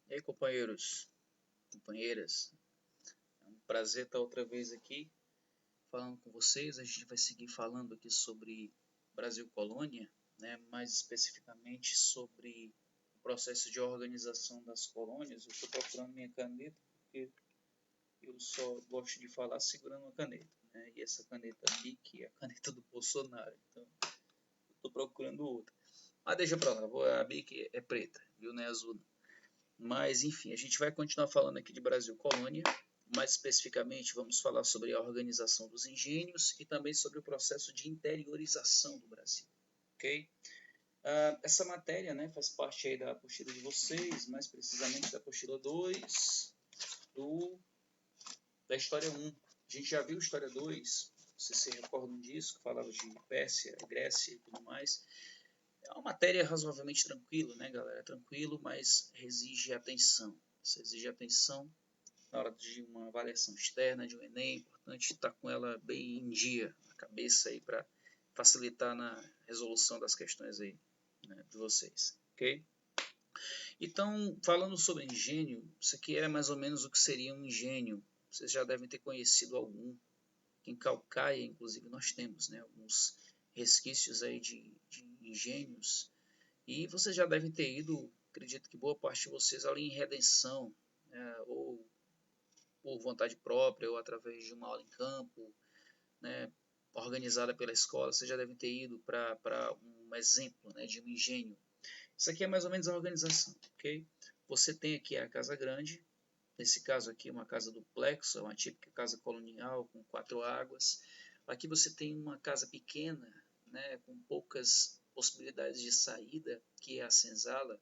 E aí, companheiros, companheiras, é um prazer estar outra vez aqui falando com vocês. A gente vai seguir falando aqui sobre Brasil Colônia, né? Mais especificamente sobre o processo de organização das colônias. Eu estou procurando minha caneta porque eu só gosto de falar segurando uma caneta, né? E essa caneta aqui, que é a caneta do Bolsonaro, então eu estou procurando outra. Mas deixa pra lá, a Bic é preta, viu? Não é azul não. Mas, enfim, a gente vai continuar falando aqui de Brasil Colônia. Mais especificamente, vamos falar sobre a organização dos engenhos e também sobre o processo de interiorização do Brasil. Ok? Essa matéria, né, faz parte aí da apostila de vocês, mais precisamente da apostila 2 da História 1. A gente já viu a História 2, vocês se recordam disso, que falava de Pérsia, Grécia e tudo mais. É uma matéria razoavelmente tranquila, né, galera? Tranquilo, mas exige atenção. Você exige atenção na hora de uma avaliação externa, de um Enem. É importante estar com ela bem em dia, na cabeça aí, para facilitar na resolução das questões aí, né, de vocês, ok? Então, falando sobre engenho, isso aqui é mais ou menos o que seria um engenho. Vocês já devem ter conhecido algum. Em Calcaia, inclusive, nós temos, né, alguns resquícios aí de engenhos. E vocês já devem ter ido, acredito que boa parte de vocês, ali em Redenção, né, ou por vontade própria, ou através de uma aula em campo, né, organizada pela escola. Vocês já devem ter ido para um exemplo, né, de um engenho. Isso aqui é mais ou menos a organização, ok? Você tem aqui a casa grande, nesse caso aqui uma casa duplex, uma típica casa colonial com 4 águas. Aqui você tem uma casa pequena, né, com poucas possibilidades de saída, que é a senzala.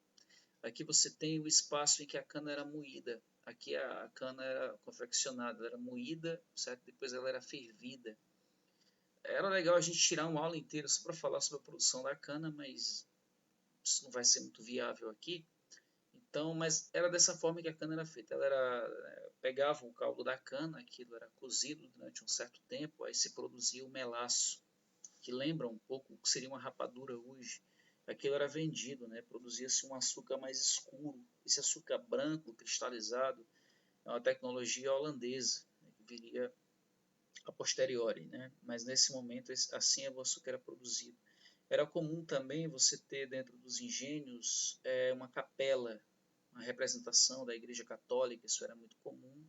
Aqui você tem o espaço em que a cana era moída. Aqui a cana era confeccionada, ela era moída, certo? Depois ela era fervida. Era legal a gente tirar uma aula inteira só para falar sobre a produção da cana, mas isso não vai ser muito viável aqui. Então, mas era dessa forma que a cana era feita. Ela era, pegava o caldo da cana, aquilo era cozido durante um certo tempo, aí se produzia o melaço, que lembra um pouco o que seria uma rapadura hoje. Aquilo era vendido, né? Produzia-se um açúcar mais escuro. Esse açúcar branco, cristalizado, é uma tecnologia holandesa, né, que viria a posteriori, né? Mas nesse momento, assim o açúcar era produzido. Era comum também você ter dentro dos engenhos uma capela, uma representação da Igreja Católica, isso era muito comum.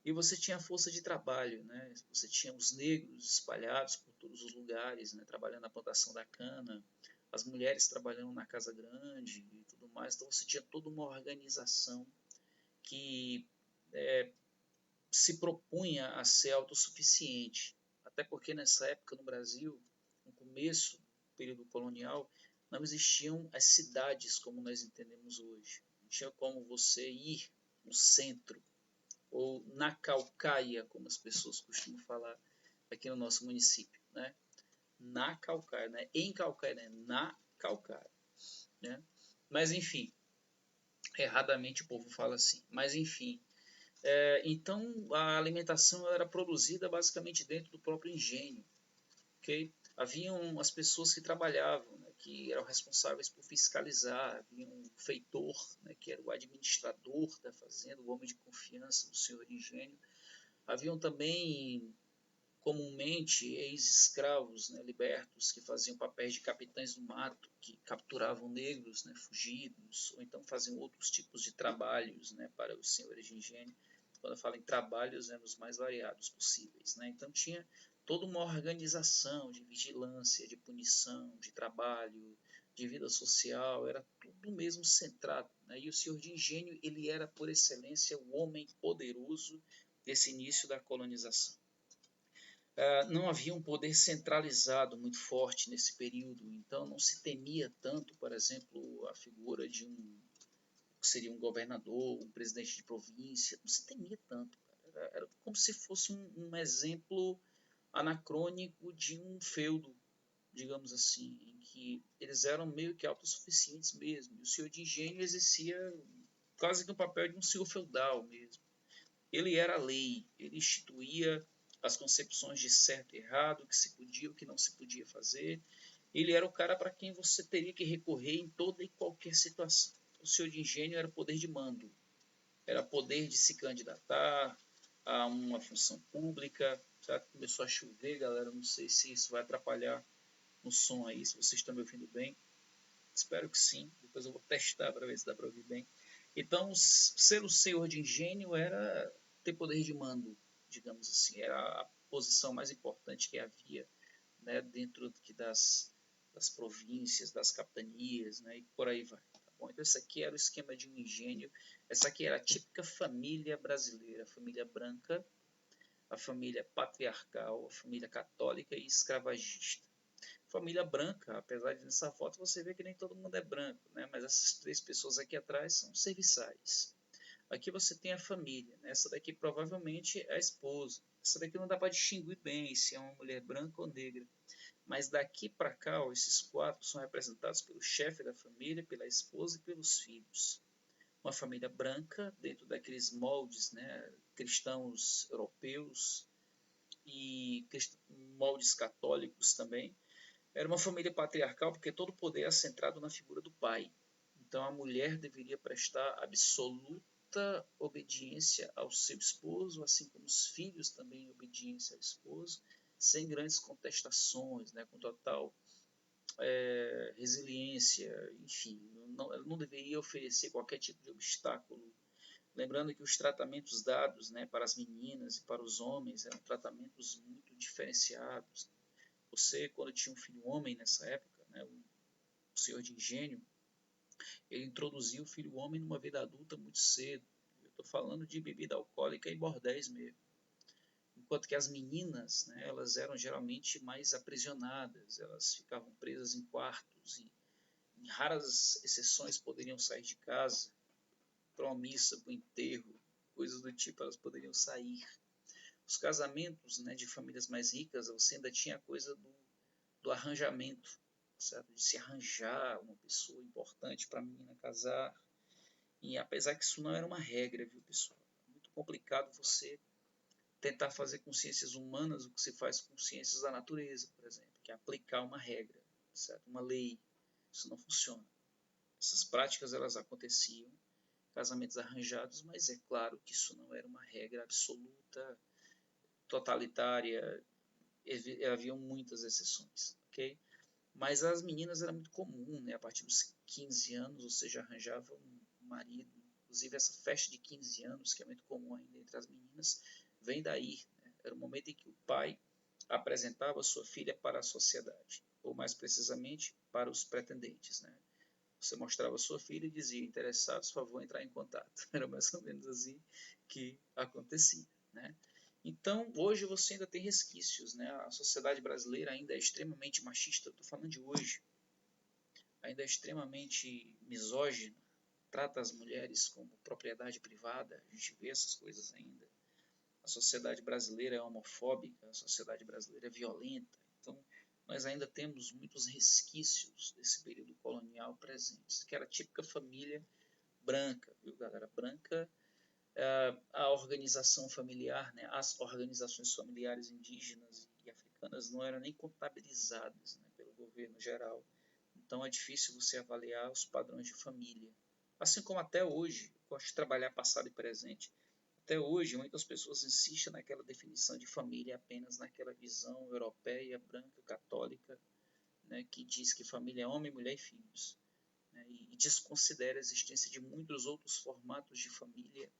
E você tinha a força de trabalho, né? Você tinha os negros espalhados por todos os lugares, né? Trabalhando na plantação da cana, as mulheres trabalhando na casa grande e tudo mais. Então você tinha toda uma organização que se propunha a ser autossuficiente. Até porque nessa época no Brasil, no começo do período colonial, não existiam as cidades como nós entendemos hoje. Não tinha como você ir no centro ou na Calcaia, como as pessoas costumam falar aqui no nosso município, né? Na Calcaia, né? Em Calcaia, né? Na Calcaia, né? Mas enfim, erradamente o povo fala assim. Mas enfim, então a alimentação era produzida basicamente dentro do próprio engenho, ok? Haviam as pessoas que trabalhavam, né, que eram responsáveis por fiscalizar, havia um feitor, né, que era o administrador da fazenda, o homem de confiança do senhor engenho. Haviam também, comumente, ex-escravos, né, libertos, que faziam papéis de capitães do mato, que capturavam negros, né, fugidos, ou então faziam outros tipos de trabalhos, né, para os senhores de engenho. Quando eu falo em trabalhos, os mais variados possíveis, né? Então tinha toda uma organização de vigilância, de punição, de trabalho, de vida social, era tudo mesmo centrado, né? E o senhor de engenho, ele era por excelência o homem poderoso desse início da colonização. Não havia um poder centralizado muito forte nesse período, então não se temia tanto, por exemplo, a figura de que seria um governador, um presidente de província, não se temia tanto. Era como se fosse um exemplo anacrônico de um feudo, digamos assim, em que eles eram meio que autossuficientes mesmo. E o senhor de engenho exercia quase que o papel de um senhor feudal mesmo. Ele era a lei, ele instituía as concepções de certo e errado, o que se podia, o que não se podia fazer. Ele era o cara para quem você teria que recorrer em toda e qualquer situação. O senhor de engenho era o poder de mando. era poder de se candidatar a uma função pública. Sabe? Começou a chover, galera, não sei se isso vai atrapalhar no som aí, se vocês estão me ouvindo bem. Espero que sim, depois eu vou testar para ver se dá para ouvir bem. Então, ser o senhor de engenho era ter poder de mando, digamos assim, era a posição mais importante que havia, né, dentro das províncias, das capitanias, né, e por aí vai. Tá bom? Então, esse aqui era o esquema de um engenho. Essa aqui era a típica família brasileira, a família branca, a família patriarcal, a família católica e escravagista. Família branca, apesar de nessa foto você vê que nem todo mundo é branco, né? Mas essas três pessoas aqui atrás são serviçais. Aqui você tem a família, né? Essa daqui provavelmente é a esposa. Essa daqui não dá para distinguir bem se é uma mulher branca ou negra. Mas daqui para cá, ó, esses quatro são representados pelo chefe da família, pela esposa e pelos filhos. Uma família branca, dentro daqueles moldes, né, cristãos europeus e moldes católicos também. Era uma família patriarcal porque todo o poder é centrado na figura do pai. Então a mulher deveria prestar absoluta obediência ao seu esposo, assim como os filhos também obediência ao esposo, sem grandes contestações, né, com total resiliência, enfim, ela não deveria oferecer qualquer tipo de obstáculo. Lembrando que os tratamentos dados, né, para as meninas e para os homens eram tratamentos muito diferenciados. Você, quando tinha um filho homem nessa época, né, o senhor de engenho, ele introduziu o filho homem numa vida adulta muito cedo. Eu estou falando de bebida alcoólica e bordéis mesmo. Enquanto que as meninas, né, elas eram geralmente mais aprisionadas, elas ficavam presas em quartos e, em raras exceções, poderiam sair de casa para uma missa, para um enterro, coisas do tipo, elas poderiam sair. Os casamentos, né, de famílias mais ricas, você ainda tinha a coisa do arranjamento, certo? De se arranjar uma pessoa importante para a menina casar. E apesar que isso não era uma regra, viu, pessoal? É muito complicado você tentar fazer com ciências humanas o que se faz com ciências da natureza, por exemplo, que é aplicar uma regra, certo? Uma lei. Isso não funciona. Essas práticas elas aconteciam, casamentos arranjados, mas é claro que isso não era uma regra absoluta, totalitária. Haviam muitas exceções, ok? Mas as meninas era muito comum, né? A partir dos 15 anos você já arranjava um marido. Inclusive essa festa de 15 anos, que é muito comum ainda entre as meninas, vem daí. Né? Era o momento em que o pai apresentava sua filha para a sociedade, ou mais precisamente para os pretendentes. Né? Você mostrava sua filha e dizia, interessados, por favor, entrar em contato. Era mais ou menos assim que acontecia. Né? Então, hoje você ainda tem resquícios, né? A sociedade brasileira ainda é extremamente machista, estou falando de hoje, ainda é extremamente misógina, trata as mulheres como propriedade privada, a gente vê essas coisas ainda. A sociedade brasileira é homofóbica, a sociedade brasileira é violenta, então nós ainda temos muitos resquícios desse período colonial presentes, que era a típica família branca, viu, galera? Branca, a organização familiar, né, as organizações familiares indígenas e africanas não eram nem contabilizadas, né, pelo governo geral. Então é difícil você avaliar os padrões de família. Assim como até hoje, eu gosto de trabalhar passado e presente. Até hoje, muitas pessoas insistem naquela definição de família apenas naquela visão europeia, branca, católica, né, que diz que família é homem, mulher e filhos. Né, e desconsidera a existência de muitos outros formatos de família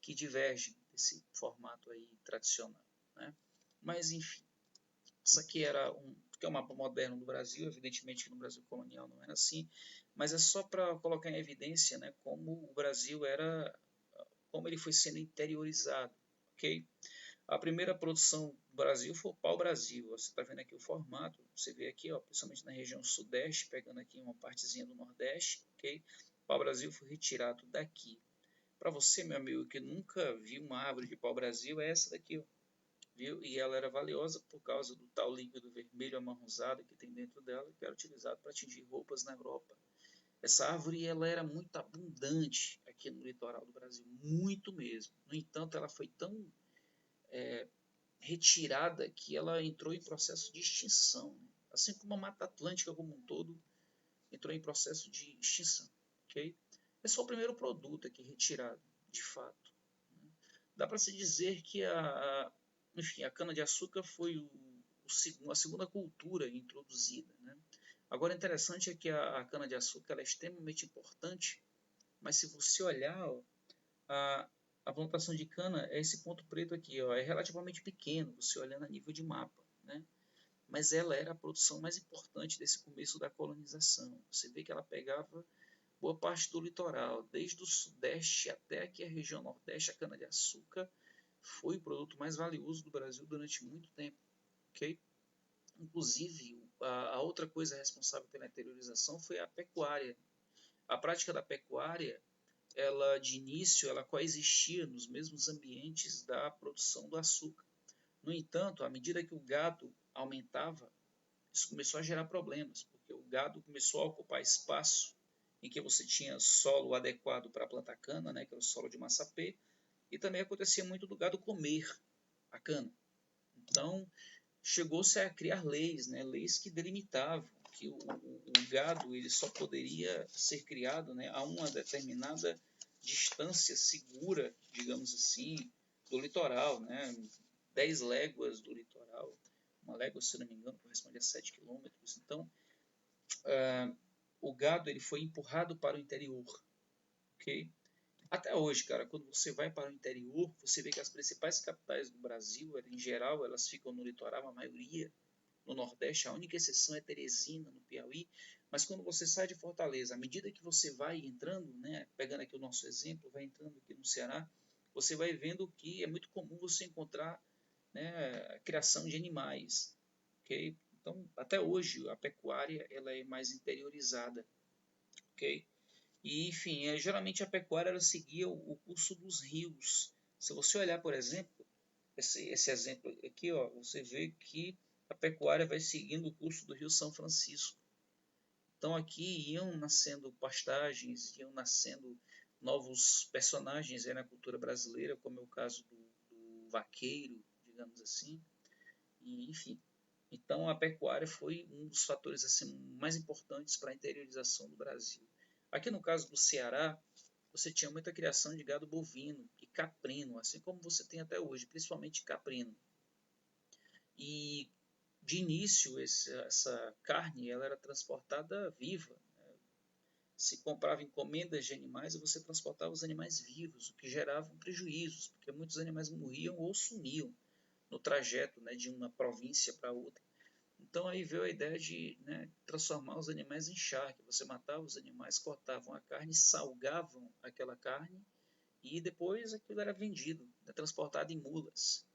que divergem desse formato aí tradicional. Né? Mas, enfim, isso aqui era que é um mapa moderno do Brasil, evidentemente que no Brasil colonial não era assim, mas é só para colocar em evidência, né, como o Brasil era, como ele foi sendo interiorizado, ok? A primeira produção do Brasil foi o pau-brasil. Você está vendo aqui o formato, você vê aqui, ó, principalmente na região sudeste, pegando aqui uma partezinha do nordeste, ok? O pau-brasil foi retirado daqui. Para você, meu amigo, que nunca viu uma árvore de pau-brasil, é essa daqui, ó, viu? E ela era valiosa por causa do tal líquido vermelho amarronzado que tem dentro dela, que era utilizado para tingir roupas na Europa. Essa árvore ela era muito abundante aqui no litoral do Brasil, muito mesmo. No entanto, ela foi tão retirada que ela entrou em processo de extinção, né? Assim como a Mata Atlântica como um todo entrou em processo de extinção, ok? É só o primeiro produto aqui retirado de fato. Dá para se dizer que enfim, a cana-de-açúcar foi a segunda cultura introduzida, né? Agora, interessante é que a cana-de-açúcar é extremamente importante, mas se você olhar, ó, a plantação de cana é esse ponto preto aqui, ó, é relativamente pequeno, você olhando a nível de mapa, né? Mas ela era a produção mais importante desse começo da colonização. Você vê que ela pegava boa parte do litoral, desde o sudeste até aqui a região nordeste, a cana-de-açúcar foi o produto mais valioso do Brasil durante muito tempo, ok? Inclusive, a outra coisa responsável pela interiorização foi a pecuária. A prática da pecuária, ela de início, ela coexistia nos mesmos ambientes da produção do açúcar. No entanto, à medida que o gado aumentava, isso começou a gerar problemas, porque o gado começou a ocupar espaço em que você tinha solo adequado para plantar cana, né, que era o solo de massapê, e também acontecia muito do gado comer a cana. Então, chegou-se a criar leis, né, leis que delimitavam que o gado ele só poderia ser criado, né, a uma determinada distância segura, digamos assim, do litoral, né, 10 léguas do litoral. Uma légua, se não me engano, corresponde a 7 quilômetros. Então, o gado ele foi empurrado para o interior, ok? Até hoje, cara, quando você vai para o interior, você vê que as principais capitais do Brasil, em geral, elas ficam no litoral, a maioria no Nordeste, a única exceção é Teresina, no Piauí, mas quando você sai de Fortaleza, à medida que você vai entrando, né, pegando aqui o nosso exemplo, vai entrando aqui no Ceará, você vai vendo que é muito comum você encontrar, né, a criação de animais, ok? Então, até hoje, a pecuária ela é mais interiorizada, ok? E, enfim, geralmente a pecuária ela seguia o curso dos rios. Se você olhar, por exemplo, esse exemplo aqui, ó, você vê que a pecuária vai seguindo o curso do Rio São Francisco. Então aqui iam nascendo pastagens, iam nascendo novos personagens na cultura brasileira, como é o caso do vaqueiro, digamos assim. E, enfim, então a pecuária foi um dos fatores assim, mais importantes para a interiorização do Brasil. Aqui no caso do Ceará, você tinha muita criação de gado bovino e caprino, assim como você tem até hoje, principalmente caprino. E de início essa carne ela era transportada viva. Se comprava encomendas de animais e você transportava os animais vivos, o que gerava prejuízos, porque muitos animais morriam ou sumiam no trajeto, né, de uma província para outra. Então aí veio a ideia de, né, transformar os animais em charque. Você matava os animais, cortavam a carne, salgavam aquela carne e depois aquilo era vendido, né, transportado em mulas.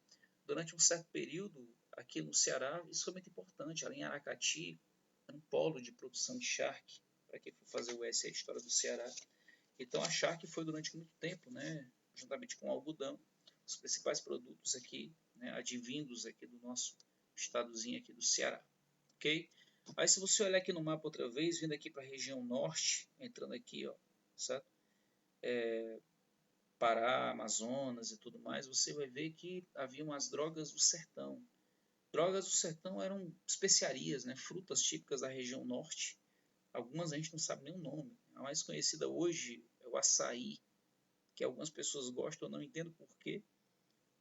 Durante um certo período, aqui no Ceará, isso foi muito importante. Ali em Aracati, é um polo de produção de charque, para quem for fazer o S, a história do Ceará. Então a charque foi durante muito tempo, né, juntamente com o algodão, os principais produtos aqui, né, advindos aqui do nosso estadozinho aqui do Ceará, ok? Aí se você olhar aqui no mapa outra vez, vindo aqui para a região norte, entrando aqui, ó, certo? Pará, Amazonas e tudo mais, você vai ver que haviam as drogas do sertão. Drogas do sertão eram especiarias, né, frutas típicas da região norte. Algumas a gente não sabe nem o nome. A mais conhecida hoje é o açaí, que algumas pessoas gostam, eu não entendo porquê,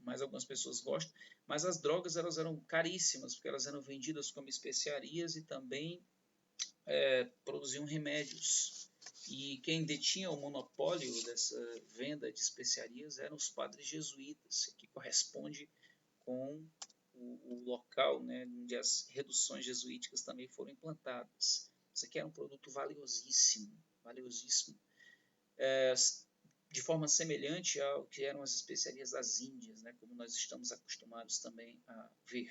mas algumas pessoas gostam. Mas as drogas elas eram caríssimas, porque elas eram vendidas como especiarias e também produziam remédios. E quem detinha o monopólio dessa venda de especiarias eram os padres jesuítas, que corresponde com o local, né, onde as reduções jesuíticas também foram implantadas. Isso aqui era um produto valiosíssimo, valiosíssimo. De forma semelhante ao que eram as especiarias das Índias, né, como nós estamos acostumados também a ver.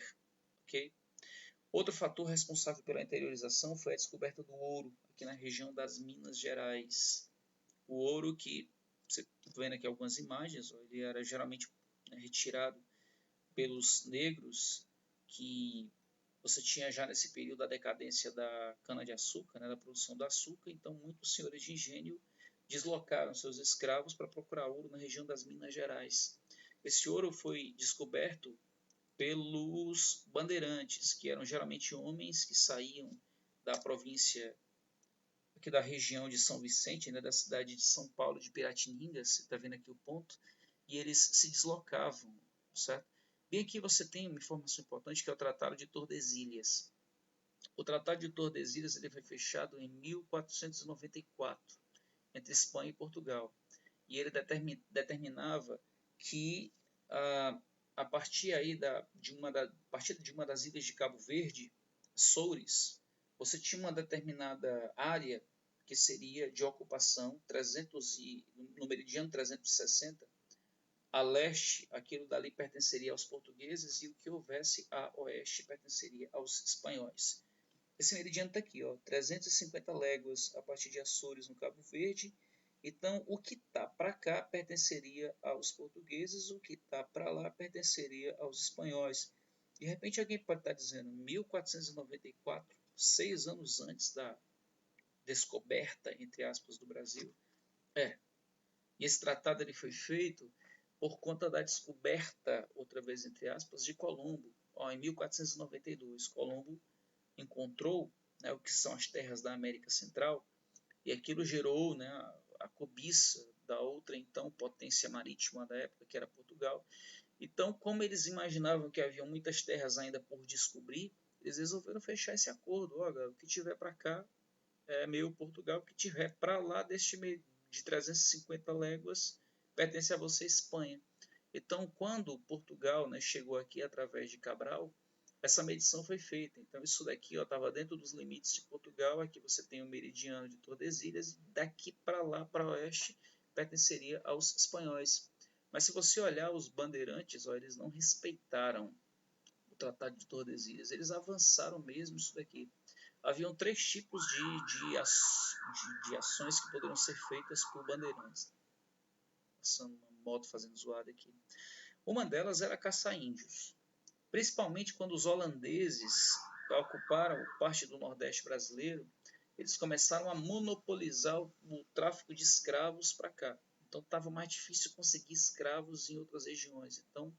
Okay? Outro fator responsável pela interiorização foi a descoberta do ouro, aqui na região das Minas Gerais. O ouro que, você está vendo aqui algumas imagens, ele era geralmente retirado pelos negros, que você tinha já nesse período a decadência da cana-de-açúcar, né, da produção do açúcar, então muitos senhores de engenho deslocaram seus escravos para procurar ouro na região das Minas Gerais. Esse ouro foi descoberto pelos bandeirantes, que eram geralmente homens que saíam da província aqui da região de São Vicente, né, da cidade de São Paulo, de Piratininga, você está vendo aqui o ponto, e eles se deslocavam, certo? Bem aqui você tem uma informação importante, que é o Tratado de Tordesilhas. O Tratado de Tordesilhas ele foi fechado em 1494, entre Espanha e Portugal, e ele determinava que a partir aí de uma das ilhas de Cabo Verde, Soures, você tinha uma determinada área que seria de ocupação no meridiano 360, a leste, aquilo dali pertenceria aos portugueses, e o que houvesse a oeste pertenceria aos espanhóis. Esse meridiano está aqui, ó, 350 léguas a partir de Açores, no Cabo Verde. Então, o que está para cá pertenceria aos portugueses, o que está para lá pertenceria aos espanhóis. De repente, alguém pode estar dizendo, 1494, 6 anos antes da descoberta, entre aspas, do Brasil. E esse tratado ele foi feito por conta da descoberta, outra vez entre aspas, de Colombo. Em 1492, Colombo encontrou, né, o que são as terras da América Central, e aquilo gerou, né, a cobiça da outra então potência marítima da época, que era Portugal. Então, como eles imaginavam que havia muitas terras ainda por descobrir, eles resolveram fechar esse acordo. Olha, o que tiver para cá é meu Portugal, o que tiver para lá deste meio de 350 léguas pertence a você, Espanha. Então, quando Portugal, né, chegou aqui através de Cabral, essa medição foi feita. Então, isso daqui estava dentro dos limites de Portugal. Aqui você tem o meridiano de Tordesilhas, e daqui para lá, para oeste, pertenceria aos espanhóis. Mas se você olhar os bandeirantes, eles não respeitaram o Tratado de Tordesilhas. Eles avançaram mesmo isso daqui. Haviam 3 tipos de ações que poderiam ser feitas por bandeirantes. Passando uma moto fazendo zoada aqui. Uma delas era caçar índios, principalmente quando os holandeses ocuparam parte do Nordeste brasileiro. Eles começaram a monopolizar o tráfico de escravos para cá. Então estava mais difícil conseguir escravos em outras regiões. Então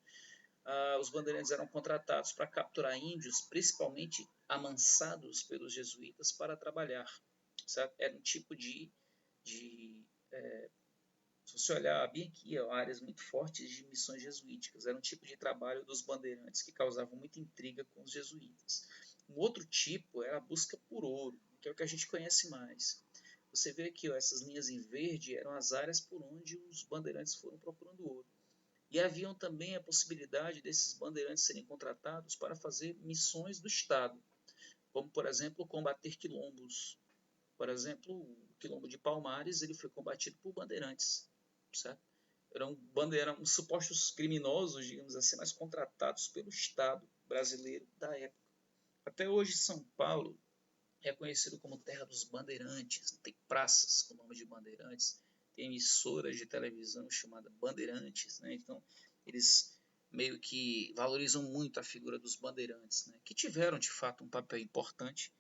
os bandeirantes eram contratados para capturar índios, principalmente amansados pelos jesuítas, para trabalhar. Certo? Era um tipo se você olhar bem aqui, áreas muito fortes de missões jesuíticas. Era um tipo de trabalho dos bandeirantes que causava muita intriga com os jesuítas. Um outro tipo era a busca por ouro, que é o que a gente conhece mais. Você vê aqui, essas linhas em verde eram as áreas por onde os bandeirantes foram procurando ouro. E haviam também a possibilidade desses bandeirantes serem contratados para fazer missões do Estado, como, por exemplo, combater quilombos. Por exemplo, o quilombo de Palmares ele foi combatido por bandeirantes. Certo? Eram supostos criminosos, digamos assim, mas contratados pelo Estado brasileiro da época. Até hoje, São Paulo é conhecido como terra dos bandeirantes. Tem praças com o nome de bandeirantes, tem emissoras de televisão chamada Bandeirantes, né? Então, eles meio que valorizam muito a figura dos bandeirantes, né? Que tiveram, de fato, um papel importante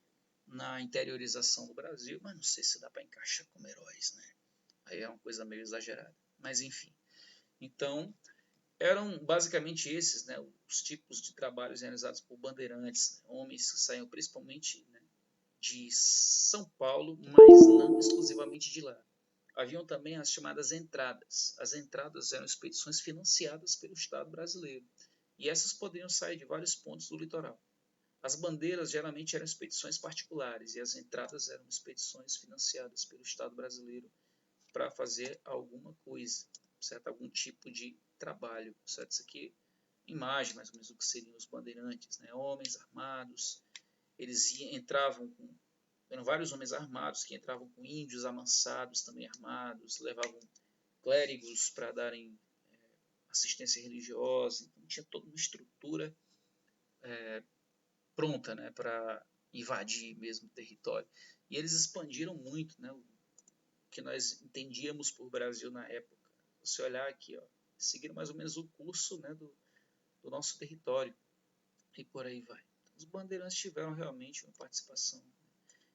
na interiorização do Brasil, mas não sei se dá para encaixar como heróis, né? Aí é uma coisa meio exagerada, mas enfim. Então, eram basicamente esses, né, os tipos de trabalhos realizados por bandeirantes, né, homens que saíam principalmente, né, de São Paulo, mas não exclusivamente de lá. Haviam também as chamadas entradas. As entradas eram expedições financiadas pelo Estado brasileiro, e essas poderiam sair de vários pontos do litoral. As bandeiras geralmente eram expedições particulares, e as entradas eram expedições financiadas pelo Estado brasileiro para fazer alguma coisa, certo? Algum tipo de trabalho, certo? Isso aqui é imagem mais ou menos do que seriam os bandeirantes, né? Homens armados, eles eram vários homens armados que entravam com índios amansados, também armados, levavam clérigos para darem assistência religiosa, então tinha toda uma estrutura pronta, né, para invadir mesmo o território. E eles expandiram muito, né, o que nós entendíamos por Brasil na época. Você olhar aqui, seguiram mais ou menos o curso, né, do nosso território, e por aí vai. Então, os bandeirantes tiveram realmente uma participação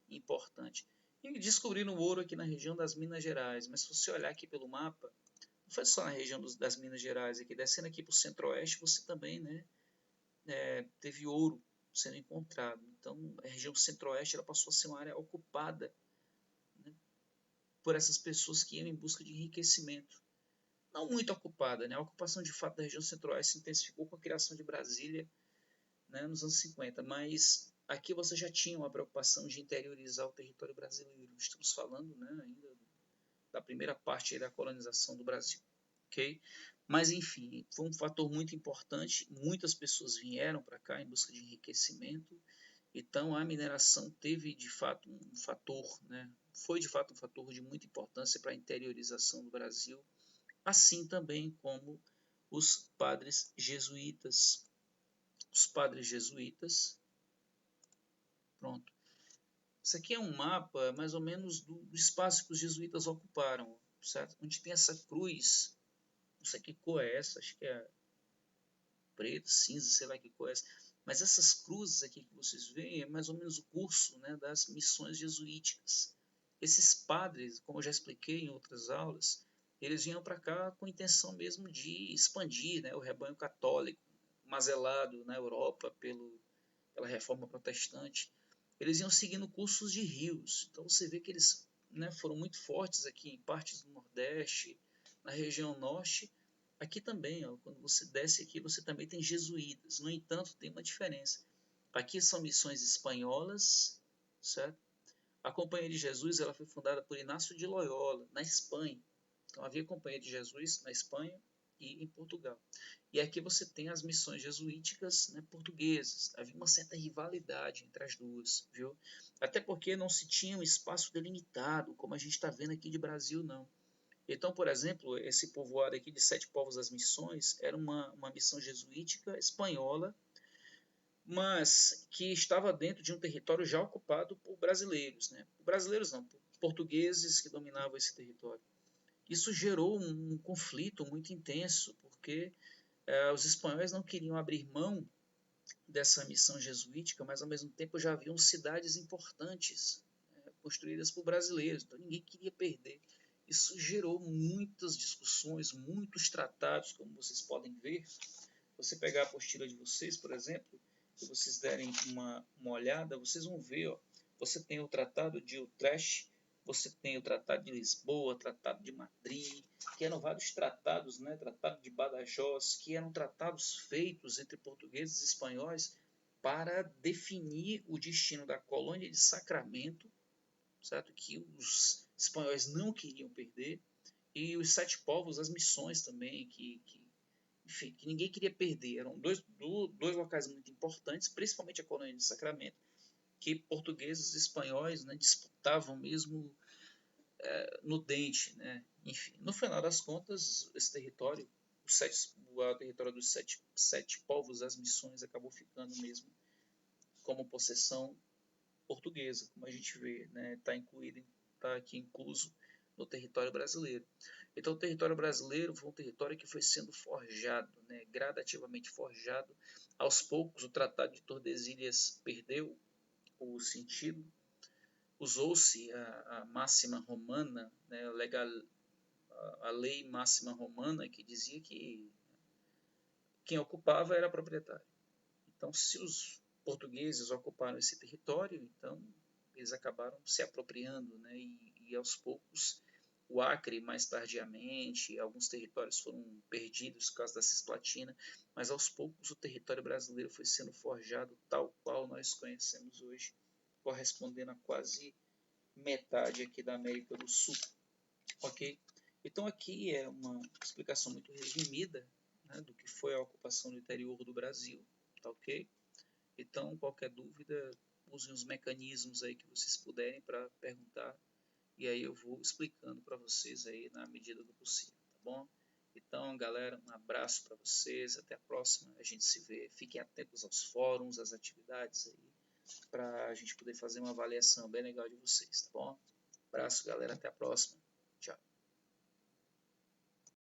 importante. E descobriram ouro aqui na região das Minas Gerais, mas se você olhar aqui pelo mapa, não foi só na região das Minas Gerais, aqui, descendo aqui para o centro-oeste, você também, né, teve ouro sendo encontrado. Então, a região centro-oeste ela passou a ser uma área ocupada, por essas pessoas que iam em busca de enriquecimento. Não muito ocupada, né? A ocupação de fato da região centro-oeste se intensificou com a criação de Brasília, né, nos anos 50, mas aqui você já tinha uma preocupação de interiorizar o território brasileiro. Estamos falando, né, ainda da primeira parte da colonização do Brasil, ok? Mas enfim, foi um fator muito importante. Muitas pessoas vieram para cá em busca de enriquecimento. Então a mineração teve de fato um fator, né? Foi de fato um fator de muita importância para a interiorização do Brasil, assim também como os padres jesuítas. Os padres jesuítas, pronto. Isso aqui é um mapa mais ou menos do espaço que os jesuítas ocuparam, certo? Onde tem essa cruz, não sei que cor é essa, acho que é preto, cinza, sei lá que cor é essa. Mas essas cruzes aqui que vocês veem é mais ou menos o curso, né, das missões jesuíticas. Esses padres, como eu já expliquei em outras aulas, eles vinham para cá com a intenção mesmo de expandir, né, o rebanho católico, mazelado na Europa pela reforma protestante. Eles iam seguindo cursos de rios. Então você vê que eles, né, foram muito fortes aqui em partes do Nordeste, na região Norte. Aqui também, ó, quando você desce aqui, você também tem jesuítas. No entanto, tem uma diferença. Aqui são missões espanholas, certo? A Companhia de Jesus ela foi fundada por Inácio de Loyola, na Espanha. Então havia Companhia de Jesus na Espanha e em Portugal. E aqui você tem as missões jesuíticas, né, portuguesas. Havia uma certa rivalidade entre as duas, viu? Até porque não se tinha um espaço delimitado, como a gente está vendo aqui de Brasil, não. Então, por exemplo, esse povoado aqui de Sete Povos das Missões era uma missão jesuítica espanhola, mas que estava dentro de um território já ocupado por brasileiros, né? Por brasileiros não, por portugueses que dominavam esse território. Isso gerou um conflito muito intenso, porque os espanhóis não queriam abrir mão dessa missão jesuítica, mas ao mesmo tempo já haviam cidades importantes, construídas por brasileiros, então ninguém queria perder. Isso gerou muitas discussões, muitos tratados, como vocês podem ver. Você pegar a apostila de vocês, por exemplo, se vocês derem uma olhada, vocês vão ver, ó, você tem o Tratado de Utrecht, você tem o Tratado de Lisboa, Tratado de Madrid, que eram vários tratados, né? Tratado de Badajoz, que eram tratados feitos entre portugueses e espanhóis para definir o destino da colônia de Sacramento, certo? Que os espanhóis não queriam perder, e os Sete Povos, as missões também, enfim, que ninguém queria perder. Eram dois locais muito importantes, principalmente a colônia de Sacramento, que portugueses e espanhóis, né, disputavam mesmo no dente, né? Enfim, no final das contas, esse território, o território dos sete povos, as missões, acabou ficando mesmo como possessão portuguesa, como a gente vê, né? Está aqui incluso no território brasileiro. Então, o território brasileiro foi um território que foi sendo forjado, né? Gradativamente forjado. Aos poucos, o Tratado de Tordesilhas perdeu o sentido. Usou-se a máxima romana, né? A lei máxima romana, que dizia que quem ocupava era proprietário. Então, se os portugueses ocuparam esse território, então eles acabaram se apropriando, né? E aos poucos o Acre mais tardiamente, alguns territórios foram perdidos por causa da Cisplatina, mas aos poucos o território brasileiro foi sendo forjado tal qual nós conhecemos hoje, correspondendo a quase metade aqui da América do Sul, ok? Então aqui é uma explicação muito resumida, né, do que foi a ocupação do interior do Brasil, tá ok? Então qualquer dúvida, usem os mecanismos aí que vocês puderem para perguntar, e aí eu vou explicando para vocês aí na medida do possível, tá bom? Então, galera, um abraço para vocês, até a próxima, a gente se vê. Fiquem atentos aos fóruns, às atividades aí, para a gente poder fazer uma avaliação bem legal de vocês, tá bom? Abraço, galera, até a próxima. Tchau.